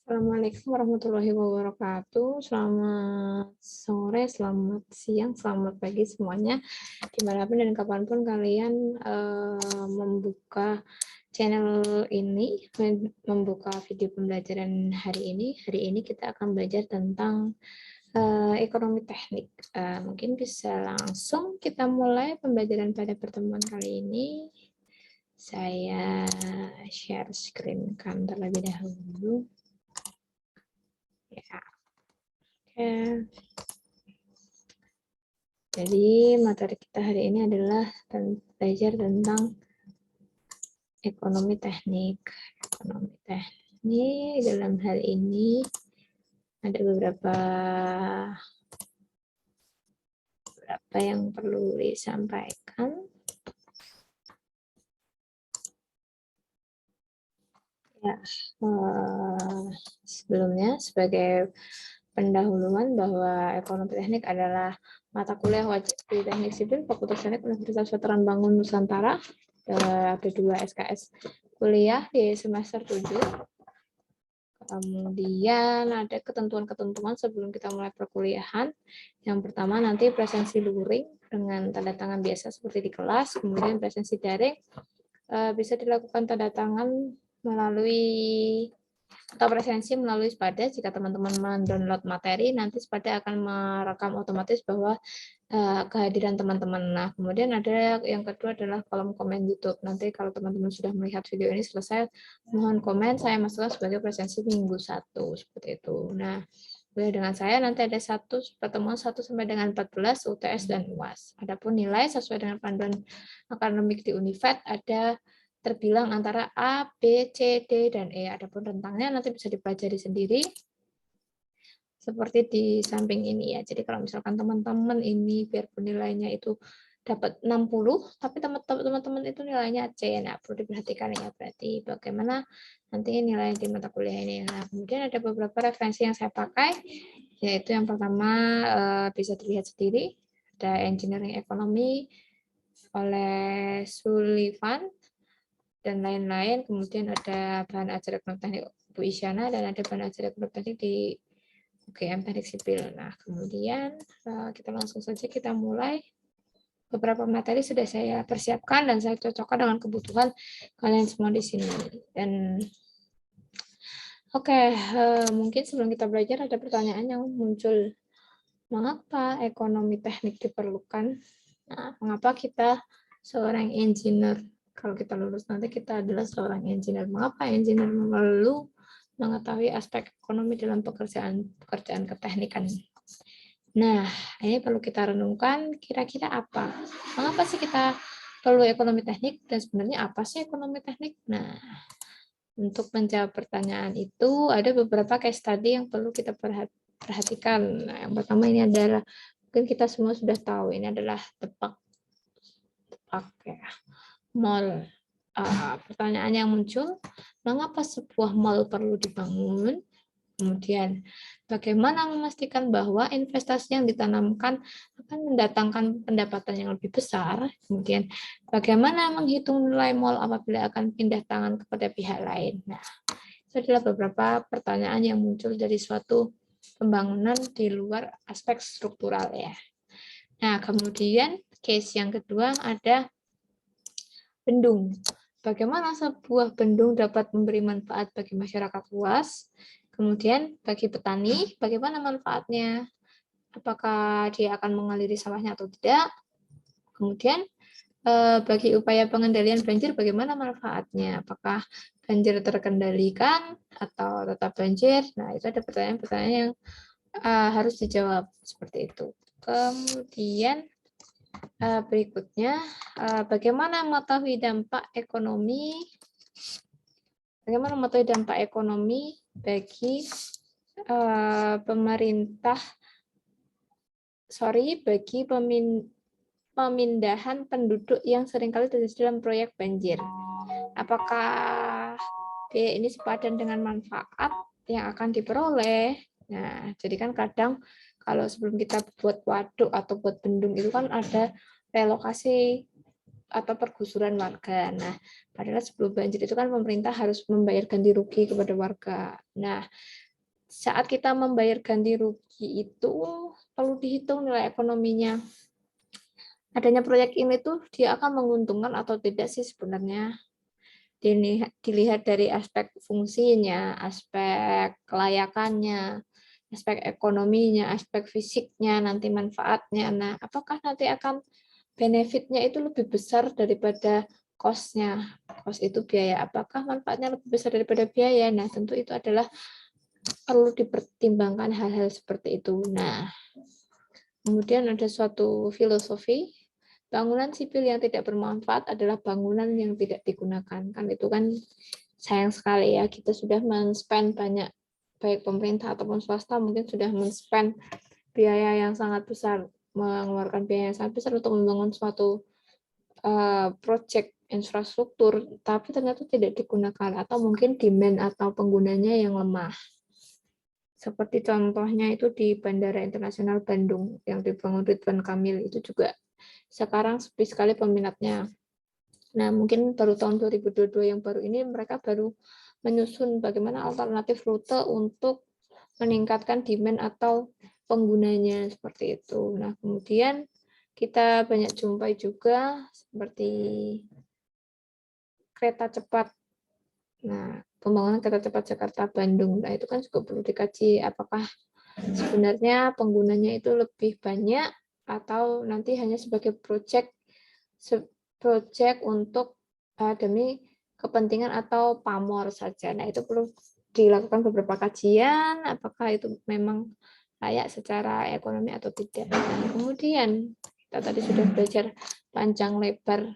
Assalamualaikum warahmatullahi wabarakatuh. Selamat sore, selamat siang, selamat pagi semuanya. Dimanapun dan kapanpun kalian membuka channel ini, membuka video pembelajaran hari ini. Hari ini kita akan belajar tentang ekonomi teknik. Mungkin bisa langsung kita mulai pembelajaran pada pertemuan kali ini. Saya share screen kan terlebih dahulu. Ya. Oke. Jadi materi kita hari ini adalah belajar tentang ekonomi teknik. Ekonomi teknik dalam hal ini ada beberapa yang perlu disampaikan. Ya, sebelumnya sebagai pendahuluan bahwa ekonomi teknik adalah mata kuliah wajib di Teknik Sipil Fakultas Teknik Universitas Veteran Bangun Nusantara. Ada 2 SKS kuliah di semester 7. Kemudian ada ketentuan-ketentuan sebelum kita mulai perkuliahan. Yang pertama nanti presensi luring dengan tanda tangan biasa seperti di kelas, kemudian presensi daring bisa dilakukan tanda tangan melalui atau presensi melalui Spada. Jika teman-teman mendownload materi, nanti Spada akan merekam otomatis bahwa kehadiran teman-teman. Nah, kemudian ada yang kedua adalah kolom komen YouTube. Nanti kalau teman-teman sudah melihat video ini selesai, mohon komen, saya masukkan sebagai presensi minggu 1, seperti itu. Nah, dengan saya nanti ada pertemuan 1 sampai dengan 14 UTS dan UAS. Adapun nilai sesuai dengan panduan akademik di Univet ada terbilang antara A, B, C, D, dan E. Adapun rentangnya nanti bisa dipelajari sendiri seperti di samping ini ya. Jadi kalau misalkan teman-teman ini biarpun nilainya itu dapat 60, tapi teman-teman itu nilainya C. Nah, perlu diperhatikan ya berarti bagaimana nanti nilai di mata kuliah ini. Nah, kemudian ada beberapa referensi yang saya pakai, yaitu yang pertama bisa dilihat sendiri, ada Engineering Economy oleh Sullivan dan lain-lain. Kemudian ada bahan ajar ekonomi teknik Bu Isyana dan ada bahan ajar ekonomi teknik di UGM Teknik Sipil. Nah, kemudian kita langsung saja kita mulai. Beberapa materi sudah saya persiapkan dan saya cocokkan dengan kebutuhan kalian semua di sini. Dan oke, mungkin sebelum kita belajar ada pertanyaan yang muncul. Mengapa ekonomi teknik diperlukan? Nah, mengapa kita seorang engineer? Kalau kita lulus nanti kita adalah seorang engineer. Mengapa engineer perlu mengetahui aspek ekonomi dalam pekerjaan keteknikan? Nah, ini perlu kita renungkan kira-kira apa? Mengapa sih kita perlu ekonomi teknik dan sebenarnya apa sih ekonomi teknik? Nah, untuk menjawab pertanyaan itu ada beberapa case study yang perlu kita perhatikan. Nah, yang pertama ini adalah mungkin kita semua sudah tahu ini adalah tepak ya, mall. Pertanyaan yang muncul, mengapa sebuah mall perlu dibangun? Kemudian, bagaimana memastikan bahwa investasi yang ditanamkan akan mendatangkan pendapatan yang lebih besar? Kemudian, bagaimana menghitung nilai mall apabila akan pindah tangan kepada pihak lain? Nah, itu adalah beberapa pertanyaan yang muncul dari suatu pembangunan di luar aspek struktural ya. Nah, kemudian case yang kedua ada bendung. Bagaimana sebuah bendung dapat memberi manfaat bagi masyarakat luas? Kemudian bagi petani, bagaimana manfaatnya? Apakah dia akan mengaliri sawahnya atau tidak? Kemudian bagi upaya pengendalian banjir, bagaimana manfaatnya? Apakah banjir terkendalikan atau tetap banjir? Nah, itu ada pertanyaan-pertanyaan yang harus dijawab seperti itu. Kemudian berikutnya, bagaimana mengetahui dampak ekonomi? Bagaimana mengetahui dampak ekonomi bagi bagi pemindahan penduduk yang seringkali terjadi dalam proyek banjir. Apakah ini sepadan dengan manfaat yang akan diperoleh? Nah, jadi kan kadang kalau sebelum kita buat waduk atau buat bendung itu kan ada relokasi atau pergusuran warga. Nah, padahal sebelum banjir itu kan pemerintah harus membayar ganti rugi kepada warga. Nah, saat kita membayar ganti rugi itu perlu dihitung nilai ekonominya. Adanya proyek ini tuh dia akan menguntungkan atau tidak sih sebenarnya. Dilihat dari aspek fungsinya, aspek kelayakannya, aspek ekonominya, aspek fisiknya, nanti manfaatnya. Nah, apakah nanti akan benefitnya itu lebih besar daripada cost-nya? Cost itu biaya. Apakah manfaatnya lebih besar daripada biaya? Nah, tentu itu adalah perlu dipertimbangkan hal-hal seperti itu. Nah, kemudian ada suatu filosofi, bangunan sipil yang tidak bermanfaat adalah bangunan yang tidak digunakan. Kan itu kan sayang sekali ya, kita sudah men-spend banyak, baik pemerintah ataupun swasta mungkin sudah men-spend biaya yang sangat besar, mengeluarkan biaya yang sangat besar untuk membangun suatu proyek infrastruktur, tapi ternyata tidak digunakan, atau mungkin demand atau penggunanya yang lemah. Seperti contohnya itu di Bandara Internasional Bandung yang dibangun Ridwan Kamil, itu juga sekarang sepi sekali peminatnya. Nah, mungkin baru tahun 2022 yang baru ini mereka baru menyusun bagaimana alternatif rute untuk meningkatkan demand atau penggunanya seperti itu. Nah, kemudian kita banyak jumpai juga seperti kereta cepat. Nah, pembangunan kereta cepat Jakarta-Bandung. Nah, itu kan juga perlu dikaji apakah sebenarnya penggunanya itu lebih banyak atau nanti hanya sebagai proyek untuk demi kepentingan atau pamor saja. Nah, itu perlu dilakukan beberapa kajian, apakah itu memang layak secara ekonomi atau tidak. Nah, kemudian kita tadi sudah belajar panjang lebar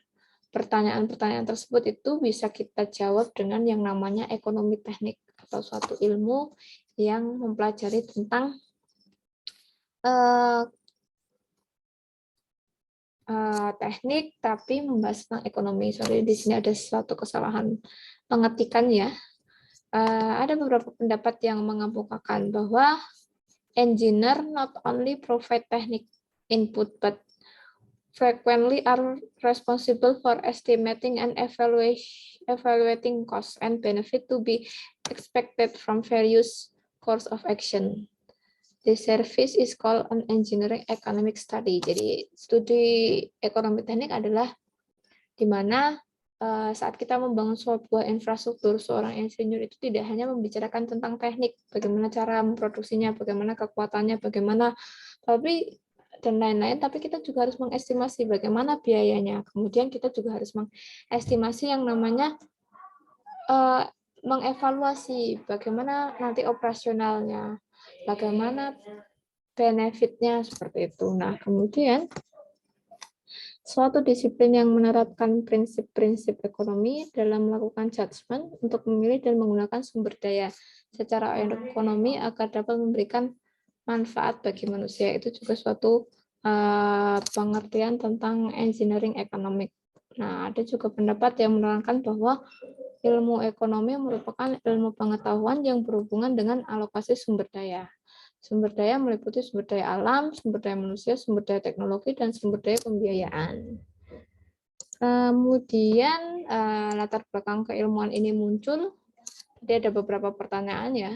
pertanyaan-pertanyaan tersebut, itu bisa kita jawab dengan yang namanya ekonomi teknik atau suatu ilmu yang mempelajari tentang teknik tapi membahas tentang ekonomi. Sorry, di sini ada suatu kesalahan pengetikan ya. Ada beberapa pendapat yang mengemukakan bahwa engineer not only provide technical input but frequently are responsible for estimating and evaluating costs and benefit to be expected from various course of action. The service is called an engineering economic study. Jadi studi ekonomi teknik adalah di mana saat kita membangun sebuah infrastruktur, seorang insinyur itu tidak hanya membicarakan tentang teknik, bagaimana cara memproduksinya, bagaimana kekuatannya, bagaimana dan lain-lain, tapi kita juga harus mengestimasi bagaimana biayanya. Kemudian kita juga harus mengestimasi yang namanya mengevaluasi bagaimana nanti operasionalnya, bagaimana benefitnya seperti itu. Nah, kemudian suatu disiplin yang menerapkan prinsip-prinsip ekonomi dalam melakukan judgement untuk memilih dan menggunakan sumber daya secara ekonomi agar dapat memberikan manfaat bagi manusia, itu juga suatu pengertian tentang engineering economic. Nah, ada juga pendapat yang menerangkan bahwa ilmu ekonomi merupakan ilmu pengetahuan yang berhubungan dengan alokasi sumber daya. Sumber daya meliputi sumber daya alam, sumber daya manusia, sumber daya teknologi, dan sumber daya pembiayaan. Kemudian latar belakang keilmuan ini muncul. Jadi ada beberapa pertanyaan ya.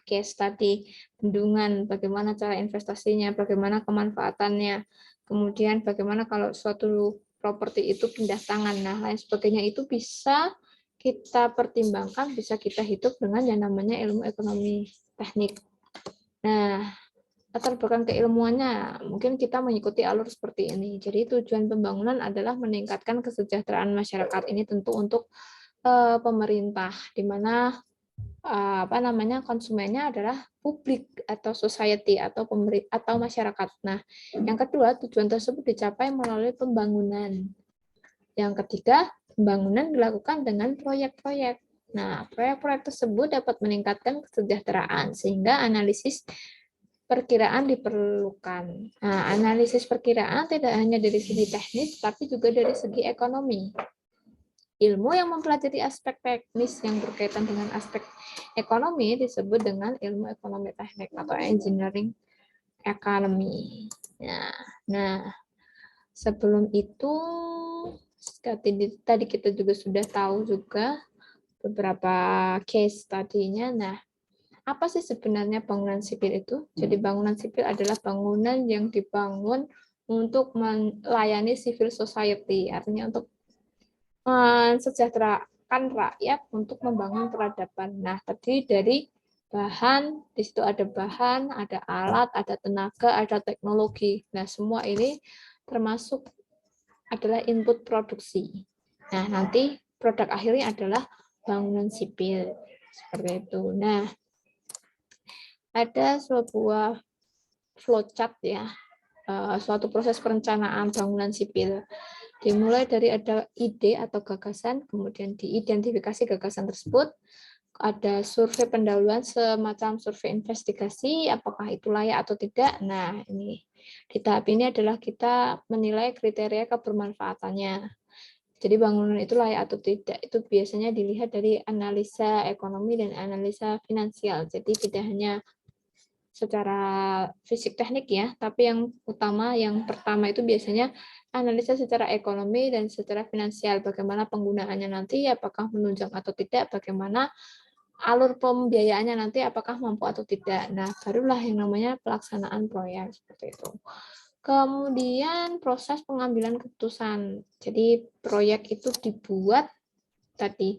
Case study, bendungan, bagaimana cara investasinya, bagaimana kemanfaatannya, kemudian bagaimana kalau suatu properti itu pindah tangan, nah lain sebagainya, itu bisa kita pertimbangkan, bisa kita hitung dengan yang namanya ilmu ekonomi teknik. Nah, latar belakang keilmuannya, mungkin kita mengikuti alur seperti ini. Jadi tujuan pembangunan adalah meningkatkan kesejahteraan masyarakat, ini tentu untuk pemerintah, di mana konsumennya adalah publik atau society atau masyarakat. Nah, yang kedua, tujuan tersebut dicapai melalui pembangunan. Yang ketiga, pembangunan dilakukan dengan proyek-proyek. Nah, proyek-proyek tersebut dapat meningkatkan kesejahteraan sehingga analisis perkiraan diperlukan. Nah, analisis perkiraan tidak hanya dari segi teknis tapi juga dari segi ekonomi. Ilmu yang mempelajari aspek teknis yang berkaitan dengan aspek ekonomi disebut dengan ilmu ekonomi teknik atau engineering economy. Nah, sebelum itu Tadi kita juga sudah tahu juga beberapa case tadinya. Nah, apa sih sebenarnya bangunan sipil itu? Jadi bangunan sipil adalah bangunan yang dibangun untuk melayani civil society, artinya untuk mensejahterakan rakyat untuk membangun peradaban. Nah, terdiri dari bahan, di situ ada bahan, ada alat, ada tenaga, ada teknologi. Nah, semua ini termasuk adalah input produksi. Nah, nanti produk akhirnya adalah bangunan sipil. Seperti itu. Nah, ada sebuah flowchart ya, suatu proses perencanaan bangunan sipil. Dimulai dari ada ide atau gagasan, kemudian diidentifikasi gagasan tersebut, ada survei pendahuluan semacam survei investigasi, apakah itu layak atau tidak. Nah, ini di tahap ini adalah kita menilai kriteria kebermanfaatannya. Jadi bangunan itu layak atau tidak, itu biasanya dilihat dari analisa ekonomi dan analisa finansial. Jadi tidak hanya secara fisik teknik ya, tapi yang utama, yang pertama itu biasanya analisa secara ekonomi dan secara finansial, bagaimana penggunaannya nanti, apakah menunjang atau tidak, bagaimana alur pembiayaannya nanti, apakah mampu atau tidak. Nah, barulah yang namanya pelaksanaan proyek, seperti itu. Kemudian proses pengambilan keputusan. Jadi proyek itu dibuat tadi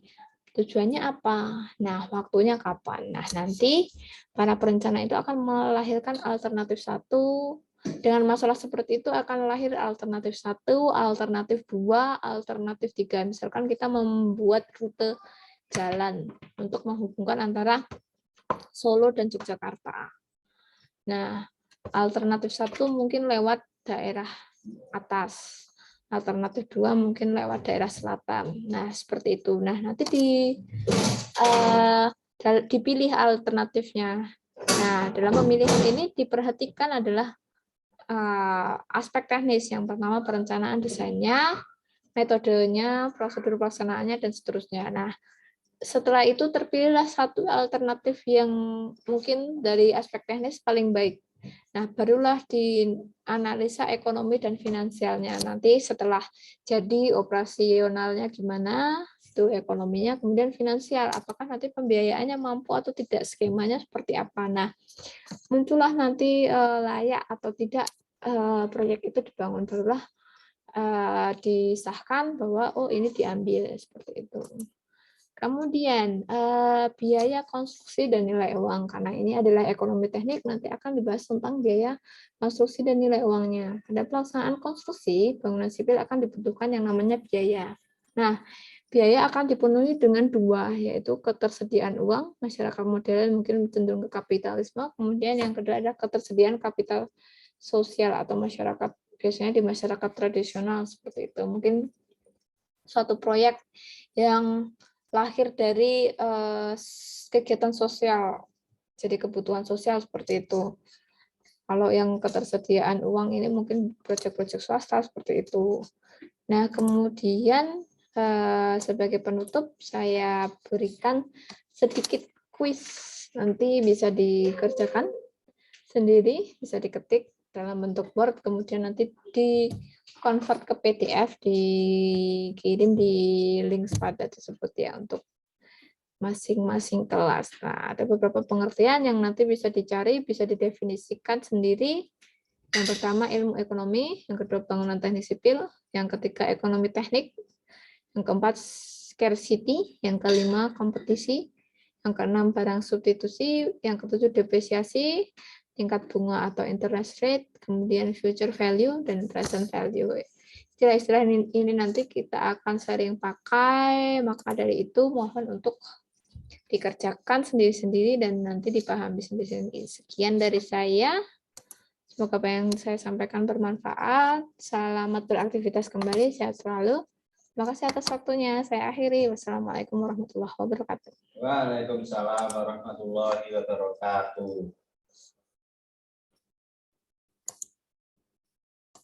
tujuannya apa? Nah, waktunya kapan? Nah, nanti para perencana itu akan melahirkan alternatif 1. Dengan masalah seperti itu akan lahir alternatif 1, alternatif 2, alternatif 3. Misalkan kita membuat rute jalan untuk menghubungkan antara Solo dan Yogyakarta. Nah, alternatif 1 mungkin lewat daerah atas. Alternatif 2 mungkin lewat daerah selatan. Nah, seperti itu. Nah, nanti dipilih alternatifnya. Nah, dalam pemilihan ini diperhatikan adalah aspek teknis. Yang pertama perencanaan desainnya, metodenya, prosedur pelaksanaannya, dan seterusnya. Nah, setelah itu terpilihlah satu alternatif yang mungkin dari aspek teknis paling baik. Nah, barulah dianalisa ekonomi dan finansialnya. Nanti setelah jadi operasionalnya gimana, itu ekonominya, kemudian finansial. Apakah nanti pembiayaannya mampu atau tidak, skemanya seperti apa. Nah, muncullah nanti layak atau tidak proyek itu dibangun, barulah disahkan bahwa oh ini diambil, seperti itu. Kemudian biaya konstruksi dan nilai uang, karena ini adalah ekonomi teknik, nanti akan dibahas tentang biaya konstruksi dan nilai uangnya. Pada pelaksanaan konstruksi bangunan sipil akan dibutuhkan yang namanya biaya. Nah, biaya akan dipenuhi dengan 2, yaitu ketersediaan uang, masyarakat modern mungkin cenderung ke kapitalisme, kemudian yang kedua adalah ketersediaan kapital sosial atau masyarakat, biasanya di masyarakat tradisional seperti itu. Mungkin suatu proyek yang lahir dari kegiatan sosial, jadi kebutuhan sosial seperti itu. Kalau yang ketersediaan uang ini mungkin proyek-proyek swasta seperti itu. Nah, kemudian sebagai penutup saya berikan sedikit kuis, nanti bisa dikerjakan sendiri, bisa diketik dalam bentuk Word, kemudian nanti di convert ke PDF, dikirim di link pada tersebut ya untuk masing-masing kelas. Nah, ada beberapa pengertian yang nanti bisa dicari, bisa didefinisikan sendiri. Yang pertama ilmu ekonomi, yang kedua bangunan teknik sipil, yang ketiga ekonomi teknik, yang keempat scarcity, yang kelima kompetisi, yang keenam barang substitusi, yang ketujuh depresiasi, tingkat bunga atau interest rate, kemudian future value, dan present value. Istilah-istilah ini nanti kita akan sering pakai, maka dari itu mohon untuk dikerjakan sendiri-sendiri dan nanti dipahami sendiri-sendiri. Sekian dari saya. Semoga apa yang saya sampaikan bermanfaat. Selamat beraktivitas kembali, sehat selalu. Terima kasih atas waktunya. Saya akhiri. Wassalamualaikum warahmatullahi wabarakatuh. Waalaikumsalam warahmatullahi wabarakatuh.